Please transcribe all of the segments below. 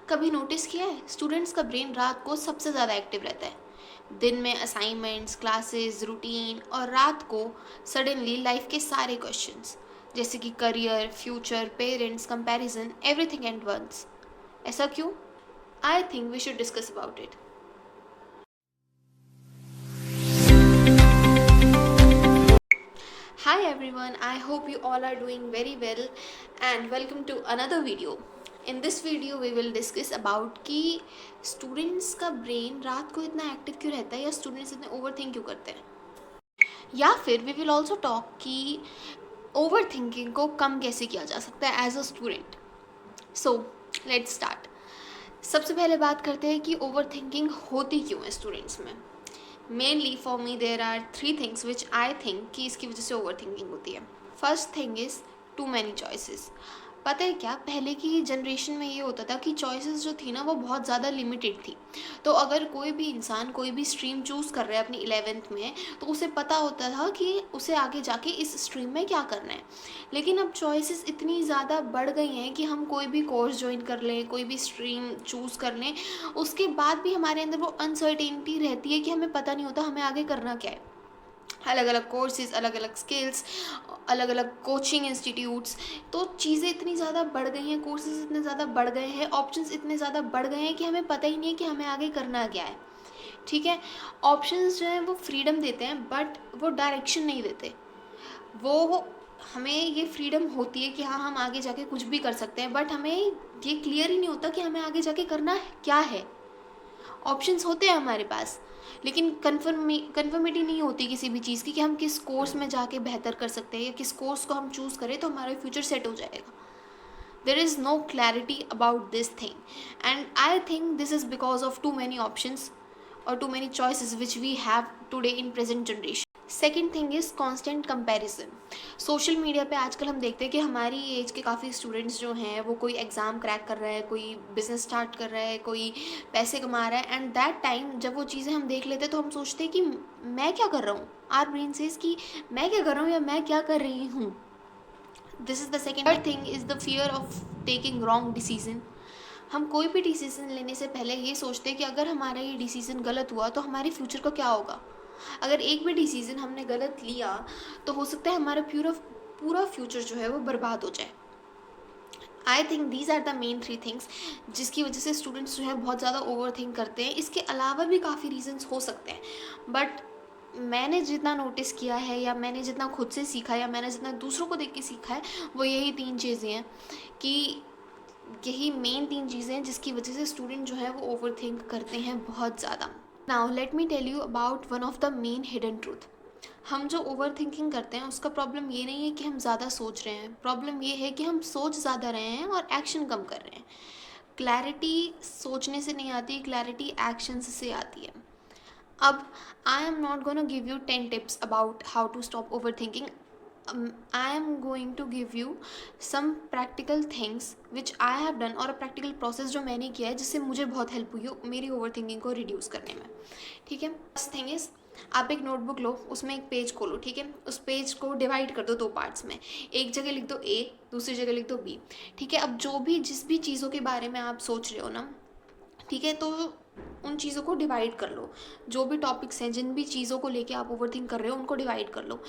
कभी नोटिस किया है स्टूडेंट्स का ब्रेन रात को सबसे ज़्यादा एक्टिव रहता है। दिन में असाइनमेंट्स, क्लासेस, रूटीन, और रात को सडनली लाइफ के सारे क्वेश्चंस जैसे कि career, future, parents, comparison, everything at once. ऐसा क्यों? I think we should discuss about it. Hi everyone, I hope you all are doing very well and welcome to another video. In this video we will discuss about कि students का brain रात को इतना active क्यों रहता है या students इतने ओवरथिंक क्यों करते हैं, या फिर वी विल ऑल्सो टॉक कि ओवर थिंकिंग को कम कैसे किया जा सकता है as a student. So let's start. सबसे पहले बात करते हैं कि ओवर थिंकिंग होती क्यों है स्टूडेंट्स में। Mainly for me there are 3 things which I think कि इसकी वजह से ओवर थिंकिंग होती है। First thing is too many choices. पता है क्या, पहले की जनरेशन में ये होता था कि चॉइसेस जो थी ना वो बहुत ज़्यादा लिमिटेड थी। तो अगर कोई भी इंसान कोई भी स्ट्रीम चूज़ कर रहा है अपनी 11th में, तो उसे पता होता था कि उसे आगे जाके इस स्ट्रीम में क्या करना है। लेकिन अब चॉइसेस इतनी ज़्यादा बढ़ गई हैं कि हम कोई भी कोर्स ज्वाइन कर लें, कोई भी स्ट्रीम चूज़ कर लें, उसके बाद भी हमारे अंदर वो अनसर्टेनिटी रहती है कि हमें पता नहीं होता हमें आगे करना क्या है। अलग अलग कोर्सेज, अलग अलग स्किल्स, अलग अलग कोचिंग इंस्टीट्यूट्स, तो चीज़ें इतनी ज़्यादा बढ़ गई हैं, कोर्सेज इतने ज़्यादा बढ़ गए हैं, ऑप्शंस इतने ज़्यादा बढ़ गए हैं कि हमें पता ही नहीं है कि हमें आगे करना क्या है। ठीक है, ऑप्शंस जो हैं वो फ्रीडम देते हैं बट वो डायरेक्शन नहीं देते। वो हमें ये फ्रीडम होती है कि हाँ हम आगे जाके कुछ भी कर सकते हैं, बट हमें ये क्लियर ही नहीं होता कि हमें आगे जाके करना क्या है। ऑप्शंस होते हैं हमारे पास, लेकिन कन्फर्मिटी नहीं होती किसी भी चीज़ की कि हम किस कोर्स में जाके बेहतर कर सकते हैं या किस कोर्स को हम चूज़ करें तो हमारा फ्यूचर सेट हो जाएगा। There is no clarity about this thing and I think this is because of too many options और too many choices which we have today in present generation. Second thing is constant comparison. Social media पे आजकल हम देखते हैं कि हमारी as के काफ़ी स्टूडेंट्स जो हैं वो कोई एग्ज़ाम क्रैक कर रहा है, कोई बिज़नेस स्टार्ट कर रहा है, कोई पैसे कमा रहा है, एंड दैट टाइम जब वो चीज़ें हम देख लेते हैं तो हम सोचते हैं कि मैं क्या कर रहा हूँ। आर ब्रेन सेज कि मैं क्या कर रहा हूँ या मैं क्या कर रही हूँ। This is the second. Third thing is the fear of taking wrong decision. हम कोई भी डिसीज़न लेने से पहले ये सोचते हैं कि अगर हमारा ये डिसीज़न गलत हुआ तो हमारे फ्यूचर का क्या होगा। अगर एक भी डिसीज़न हमने गलत लिया तो हो सकता है हमारा पूरा फ्यूचर जो है वो बर्बाद हो जाए। I think these are the main 3 things जिसकी वजह से स्टूडेंट्स जो है बहुत ज़्यादा ओवर थिंक करते हैं। इसके अलावा भी काफ़ी रीजंस हो सकते हैं, बट मैंने जितना नोटिस किया है या मैंने जितना खुद से सीखा या मैंने जितना दूसरों को देख के सीखा है वो यही 3 चीज़ें हैं कि यही मेन 3 चीज़ें हैं जिसकी वजह से स्टूडेंट जो है वो ओवर थिंक करते हैं बहुत ज़्यादा। Now let me tell you about one of the main hidden truth. हम जो ओवर थिंकिंग करते हैं उसका प्रॉब्लम ये नहीं है कि हम ज़्यादा सोच रहे हैं, प्रॉब्लम ये है कि हम सोच ज़्यादा रहे हैं और एक्शन कम कर रहे हैं। क्लैरिटी सोचने से नहीं आती, क्लैरिटी एक्शंस से आती है। अब I am not gonna give you 10 tips about how to stop over thinking. I am going to give you some practical things which I have done, और प्रैक्टिकल प्रोसेस जो मैंने किया है जिससे मुझे बहुत हेल्प हुई हो मेरी ओवर थिंकिंग को रिड्यूस करने में। ठीक है, फर्स्ट थिंग इज़ आप एक नोटबुक लो, उसमें एक पेज खोलो। ठीक है, उस पेज को डिवाइड कर दो 2 पार्ट्स में। एक जगह लिख दो ए, दूसरी जगह लिख दो बी। ठीक है, अब जो भी जिस भी चीज़ों के बारे में आप सोच रहे हो ना, ठीक है, तो उन चीज़ों को डिवाइड कर लो। जो भी टॉपिक्स हैं, जिन भी चीज़ों को लेके आप ओवरथिंक कर रहे हो उनको डिवाइड कर लो।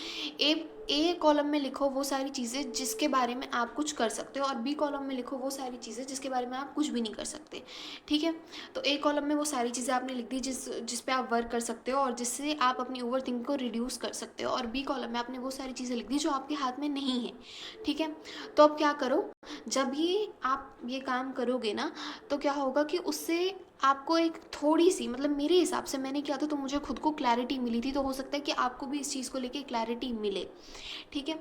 ए कॉलम में लिखो वो सारी चीज़ें जिसके बारे में आप कुछ कर सकते हो, और बी कॉलम में लिखो वो सारी चीज़ें जिसके बारे में आप कुछ भी नहीं कर सकते। ठीक है, तो ए कॉलम में वो सारी चीज़ें आपने लिख दी जिस पे आप वर्क कर सकते हो और जिससे आप अपनी ओवरथिंकिंग को रिड्यूस कर सकते हो, और बी कॉलम में आपने वो सारी चीज़ें लिख दी जो आपके हाथ में नहीं है। ठीक है, तो अब क्या करो, जब भी आप ये काम करोगे ना तो क्या होगा कि उससे आपको एक थोड़ी सी, मतलब मेरे हिसाब से मैंने किया था तो मुझे खुद को क्लैरिटी मिली थी, तो हो सकता है कि आपको भी इस चीज़ को लेके क्लैरिटी मिले। ठीक है,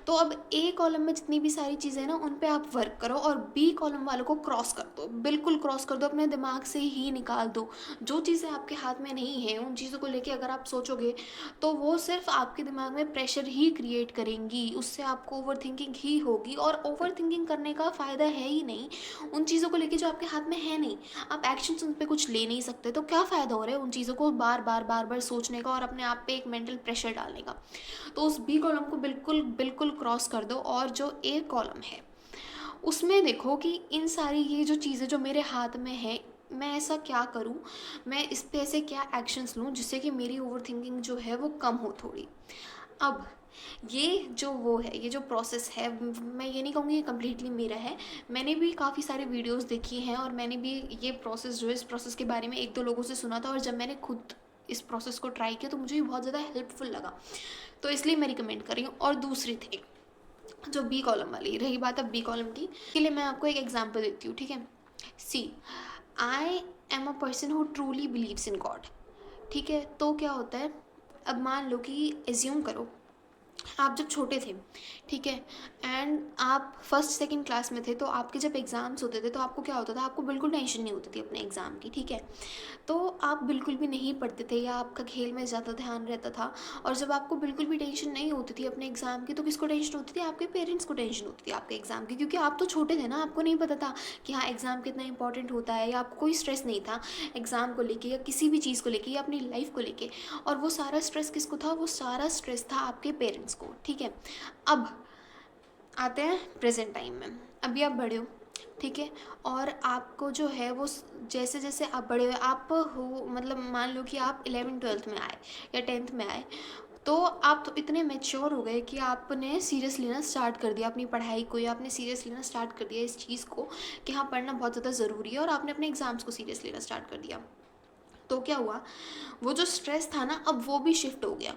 तो अब ए कॉलम में जितनी भी सारी चीज़ें हैं ना उन पे आप वर्क करो, और बी कॉलम वालों को क्रॉस कर दो, बिल्कुल क्रॉस कर दो, अपने दिमाग से ही निकाल दो। जो चीज़ें आपके हाथ में नहीं है उन चीज़ों को लेके अगर आप सोचोगे तो वो सिर्फ आपके दिमाग में प्रेशर ही क्रिएट करेंगी, उससे आपको ओवर थिंकिंग ही होगी, और ओवर थिंकिंग करने का फ़ायदा है ही नहीं उन चीज़ों को लेके जो आपके हाथ में है नहीं। आप एक्शन उन पे कुछ ले नहीं सकते, तो क्या फ़ायदा हो रहा है उन चीज़ों को बार बार बार बार सोचने का और अपने आप पे एक मेंटल प्रेशर डालने का। तो उस बी कॉलम को बिल्कुल बिल्कुल क्रॉस कर दो, और जो ए कॉलम है उसमें देखो कि इन सारी ये जो चीज़ें जो मेरे हाथ में है, मैं ऐसा क्या करूँ, मैं इस पे ऐसे क्या एक्शंस लूँ जिससे कि मेरी ओवर थिंकिंग जो है वो कम हो थोड़ी। अब ये जो वो है, ये जो प्रोसेस है, मैं ये नहीं कहूँगी ये कम्प्लीटली मेरा है। मैंने भी काफ़ी सारे वीडियोस देखी हैं और मैंने भी ये प्रोसेस जो है, इस प्रोसेस के बारे में एक दो लोगों से सुना था, और जब मैंने खुद इस प्रोसेस को ट्राई किया तो मुझे भी बहुत ज़्यादा हेल्पफुल लगा, तो इसलिए मैं रिकमेंड कर रही हूँ। और दूसरी थिंग जो बी कॉलम वाली रही बात, अब बी कॉलम की के लिए मैं आपको एक एग्जांपल देती हूँ, ठीक है। See, I am a person who truly believes in God, ठीक है। तो क्या होता है, अब मान लो कि एज्यूम करो आप जब छोटे थे, ठीक है, एंड आप फर्स्ट सेकंड क्लास में थे, तो आपके जब एग्ज़ाम्स होते थे तो आपको क्या होता था, आपको बिल्कुल टेंशन नहीं होती थी अपने एग्ज़ाम की, ठीक है। तो आप बिल्कुल भी नहीं पढ़ते थे या आपका खेल में ज़्यादा ध्यान रहता था। और जब आपको बिल्कुल भी टेंशन नहीं होती थी अपने एग्ज़ाम की, तो किसको टेंशन होती थी, आपके पेरेंट्स को टेंशन होती थी आपके एग्ज़ाम की, क्योंकि आप तो छोटे थे ना, आपको नहीं पता था कि हाँ एग्ज़ाम कितना इंपॉर्टेंट होता है, या आपको कोई स्ट्रेस नहीं था एग्ज़ाम को लेके या किसी भी चीज़ को लेके या अपनी लाइफ को लेके। और वो सारा स्ट्रेस किसको था, वो सारा स्ट्रेस था आपके पेरेंट्स को, ठीक है। अब आते हैं प्रेजेंट टाइम में, अभी आप बड़े हो, ठीक है, और आपको जो है वो जैसे जैसे आप बड़े हुए आप हो, मतलब मान लो कि आप 11th-12th में आए या 10th में आए, तो आप तो इतने मैच्योर हो गए कि आपने सीरियस लेना स्टार्ट कर दिया अपनी पढ़ाई को, या आपने सीरियस लेना स्टार्ट कर दिया इस चीज़ को कि हाँ पढ़ना बहुत ज़्यादा ज़रूरी है, और आपने अपने एग्ज़ाम्स को सीरियस लेना स्टार्ट कर दिया। तो क्या हुआ, वो जो स्ट्रेस था ना, अब वो भी शिफ्ट हो गया।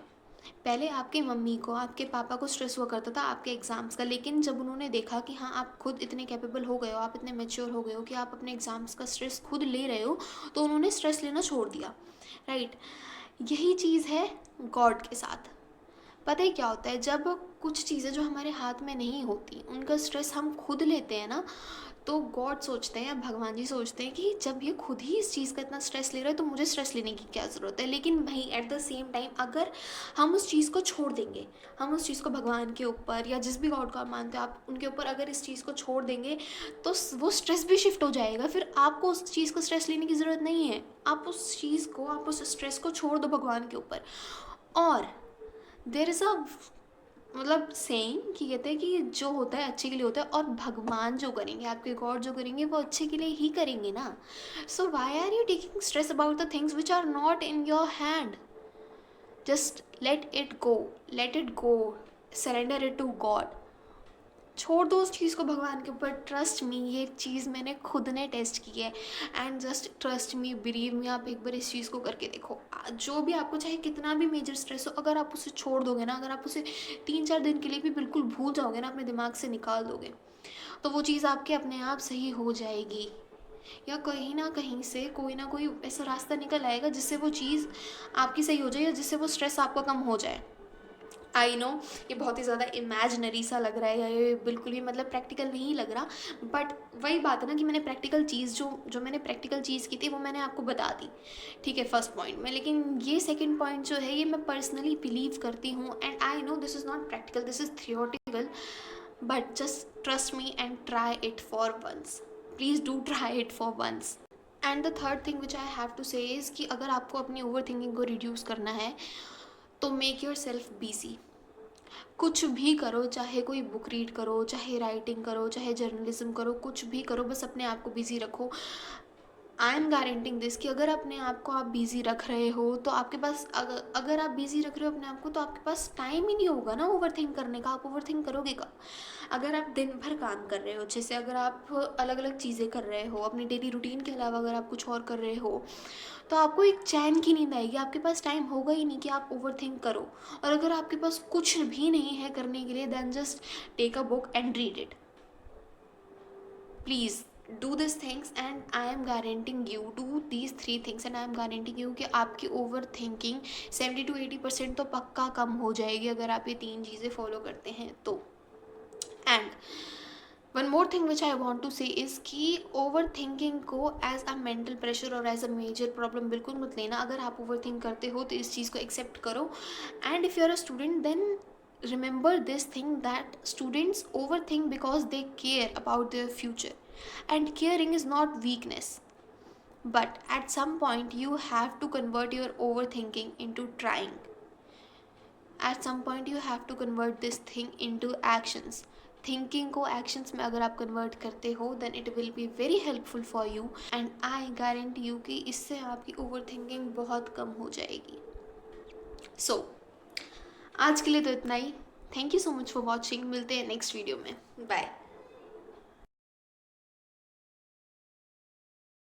पहले आपकी मम्मी को, आपके पापा को स्ट्रेस हुआ करता था आपके एग्ज़ाम्स का, लेकिन जब उन्होंने देखा कि हाँ आप खुद इतने कैपेबल हो गए हो, आप इतने मैच्योर हो गए हो कि आप अपने एग्ज़ाम्स का स्ट्रेस खुद ले रहे हो, तो उन्होंने स्ट्रेस लेना छोड़ दिया, राइट। यही चीज़ है गॉड के साथ। पता है क्या होता है, जब कुछ चीज़ें जो हमारे हाथ में नहीं होती उनका स्ट्रेस हम खुद लेते हैं ना, तो गॉड सोचते हैं या भगवान जी सोचते हैं कि जब ये खुद ही इस चीज़ का इतना स्ट्रेस ले रहा है तो मुझे स्ट्रेस लेने की क्या ज़रूरत है। लेकिन भाई एट द सेम टाइम अगर हम उस चीज़ को छोड़ देंगे, हम उस चीज़ को भगवान के ऊपर या जिस भी गॉड को आप मानते हो आप उनके ऊपर अगर इस चीज़ को छोड़ देंगे, तो वो स्ट्रेस भी शिफ्ट हो जाएगा। फिर आपको उस चीज़ को स्ट्रेस लेने की ज़रूरत नहीं है, आप उस चीज़ को, आप उस स्ट्रेस को छोड़ दो भगवान के ऊपर। और देर इज़ अ मतलब सेइंग कि कहते हैं कि जो होता है अच्छे के लिए होता है, और भगवान जो करेंगे, आपके गॉड जो करेंगे वो अच्छे के लिए ही करेंगे ना। So why are you taking stress about the things which are not in your hand. Just let it go, surrender it to God. छोड़ दो उस चीज़ को भगवान के ऊपर। ट्रस्ट मी, ये चीज़ मैंने खुद ने टेस्ट की है, and just trust me, believe me, आप एक बार इस चीज़ को करके देखो। जो भी आपको चाहे कितना भी मेजर स्ट्रेस हो, अगर आप उसे छोड़ दोगे ना, अगर आप उसे 3-4 दिन के लिए भी बिल्कुल भूल जाओगे ना, अपने दिमाग से निकाल दोगे, तो वो चीज़ आपके अपने आप सही हो जाएगी, या कहीं ना कहीं से कोई ना कोई ऐसा रास्ता निकल आएगा जिससे वो चीज़ आपकी सही हो जाए, या जिससे वो स्ट्रेस आपका कम हो जाए। आई नो ये बहुत ही ज़्यादा इमेजिनरी सा लग रहा है, या ये बिल्कुल भी मतलब प्रैक्टिकल नहीं लग रहा, बट वही बात है ना कि मैंने प्रैक्टिकल चीज़ जो मैंने प्रैक्टिकल चीज़ की थी वो मैंने आपको बता दी, ठीक है, फर्स्ट पॉइंट में। लेकिन ये सेकंड पॉइंट जो है, ये मैं पर्सनली बिलीव करती हूँ, and I know this is not practical, this is theoretical, but just trust me and try it for once. Please do try it for once. And the third thing which I have to say is कि अगर आपको अपनी over thinking को reduce करना है, तो make your self busy. कुछ भी करो, चाहे कोई बुक रीड करो, चाहे राइटिंग करो, चाहे जर्नलिज्म करो, कुछ भी करो, बस अपने आप को बिजी रखो। आई एम गारंटिंग दिस कि अगर अपने आप को आप बिज़ी रख रहे हो, तो आपके पास अगर आप बिज़ी रख रहे हो अपने आप को, तो आपके पास टाइम ही नहीं होगा ना ओवर थिंक करने का। आप ओवर थिंक करोगे कब? अगर आप दिन भर काम कर रहे हो, जैसे अगर आप अलग अलग चीज़ें कर रहे हो अपनी डेली रूटीन के अलावा, अगर आप कुछ और कर रहे हो, तो आपको एक चैन की नींद आएगी, आपके पास टाइम होगा ही नहीं कि आप ओवर थिंक करो। और अगर आपके पास कुछ भी नहीं है करने के लिए, then just take a book and read it. Please do this things, and I am guaranteeing you, do these 3 things and I am guaranteeing you कि आपकी ओवर थिंकिंग 70-80% तो पक्का कम हो जाएगी अगर आप ये 3 चीज़ें फॉलो करते हैं तो। And one more thing which I want to say is कि ओवर थिंकिंग को एज अ मेंटल प्रेशर और एज अ मेजर प्रॉब्लम बिल्कुल मत लेना। अगर आप ओवर थिंक करते हो तो इस चीज़ को एक्सेप्ट करो, and if you are a student then remember this thing that students overthink because they care about their future, and caring is not weakness, but at some point you have to convert your overthinking into trying. At some point you have to convert this thing into actions. Thinking को actions में अगर आप convert करते हो then it will be very helpful for you, and I guarantee you कि इससे आपकी over thinking बहुत कम हो जाएगी. सो आज के लिए तो इतना ही. Thank you so much for watching. मिलते हैं नेक्स्ट वीडियो में. बाय.